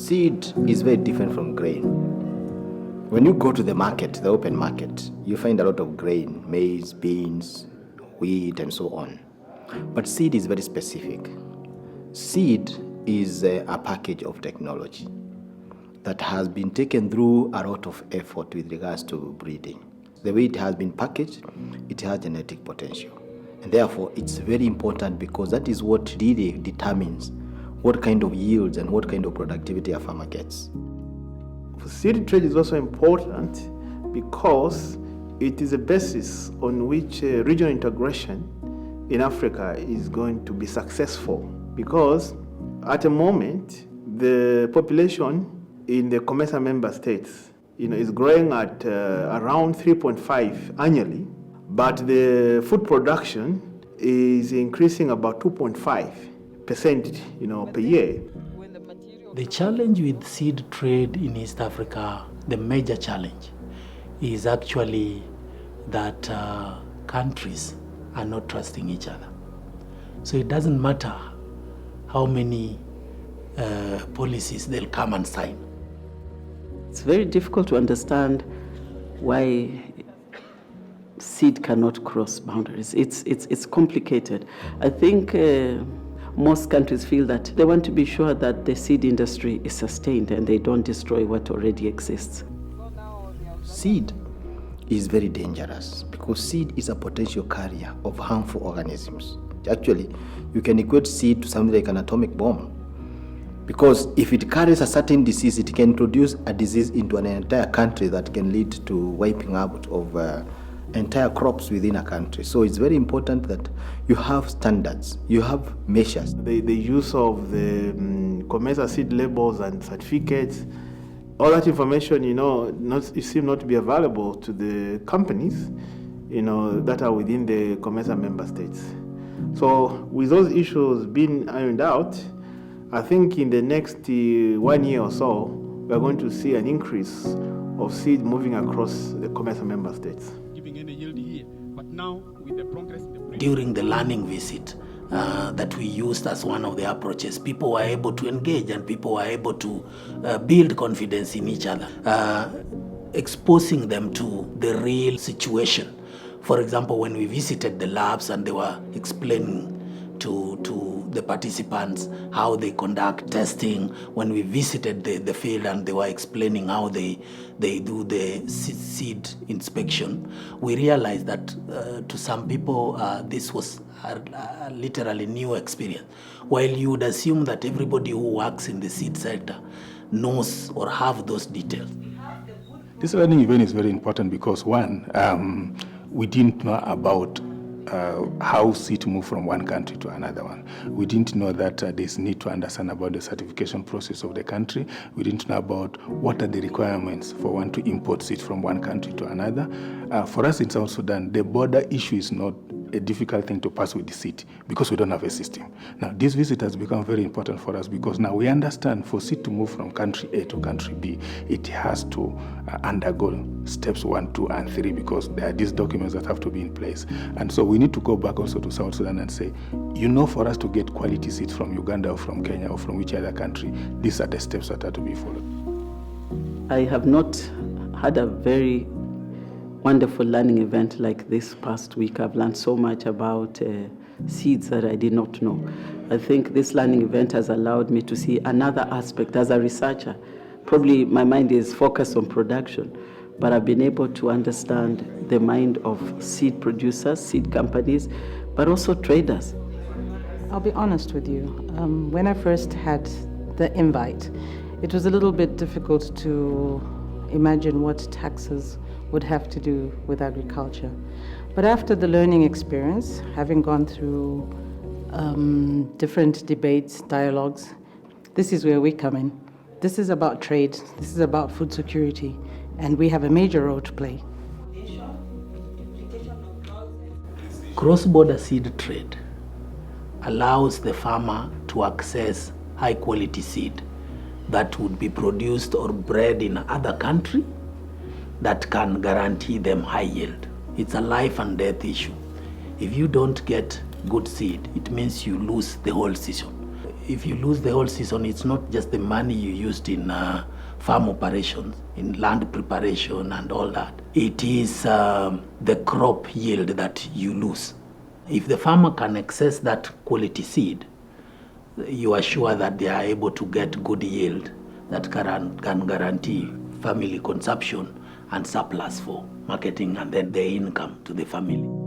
Seed is very different from grain. When you go to the market, the open market, you find a lot of grain, maize, beans, wheat, and so on. But seed is very specific. Seed is a package of technology that has been taken through a lot of effort with regards to breeding. The way it has been packaged, it has genetic potential. And therefore, it's very important because that is what really determines what kind of yields and what kind of productivity a farmer gets. Seed trade is also important because it is a basis on which regional integration in Africa is going to be successful. Because at the moment, the population in the COMESA member states is growing at around 3.5 annually, but the food production is increasing about 2.5% per year. The challenge with seed trade in East Africa, the major challenge, is actually that countries are not trusting each other. So it doesn't matter how many policies they'll come and sign. It's very difficult to understand why seed cannot cross boundaries. It's complicated. I think most countries feel that they want to be sure that the seed industry is sustained and they don't destroy what already exists. Seed is very dangerous because seed is a potential carrier of harmful organisms. Actually, you can equate seed to something like an atomic bomb, because if it carries a certain disease, it can introduce a disease into an entire country that can lead to wiping out of entire crops within a country. So it's very important that you have standards, you have measures. The use of the COMESA seed labels and certificates, all that information, it seems not to be available to the companies, that are within the COMESA member states. So with those issues being ironed out, I think in the next 1 year or so, we're going to see an increase of seed moving across the COMESA member states. During the learning visit that we used as one of the approaches, people were able to engage and people were able to build confidence in each other, exposing them to the real situation. For example, when we visited the labs and they were explaining to the participants how they conduct testing, when we visited the field and they were explaining how they do the seed inspection, we realized that to some people this was a literally new experience. While you would assume that everybody who works in the seed sector knows or have those details. This learning event is very important because one, we didn't know about how seed move from one country to another one. We didn't know that there's need to understand about the certification process of the country. We didn't know about what are the requirements for one to import seed from one country to another. For us in South Sudan, the border issue is not a difficult thing to pass with the seed because we don't have a system. Now, this visit has become very important for us because now we understand for seed to move from country A to country B, it has to undergo steps 1, 2, and 3 because there are these documents that have to be in place. And so we need to go back also to South Sudan and say, for us to get quality seeds from Uganda or from Kenya or from which other country, these are the steps that are to be followed. I have not had a very wonderful learning event like this past week. I've learned so much about seeds that I did not know. I think this learning event has allowed me to see another aspect as a researcher. Probably my mind is focused on production, but I've been able to understand the mind of seed producers, seed companies, but also traders. I'll be honest with you. When I first had the invite, it was a little bit difficult to imagine what taxes would have to do with agriculture. But after the learning experience, having gone through different debates, dialogues, this is where we come in. This is about trade, this is about food security, and we have a major role to play. Cross-border seed trade allows the farmer to access high-quality seed that would be produced or bred in other country that can guarantee them high yield. It's a life and death issue. If you don't get good seed, it means you lose the whole season. if you lose the whole season, it's not just the money you used in farm operations, in land preparation and all that. It is the crop yield that you lose. If the farmer can access that quality seed, you are sure that they are able to get good yield that can guarantee family consumption and surplus for marketing and then the income to the family.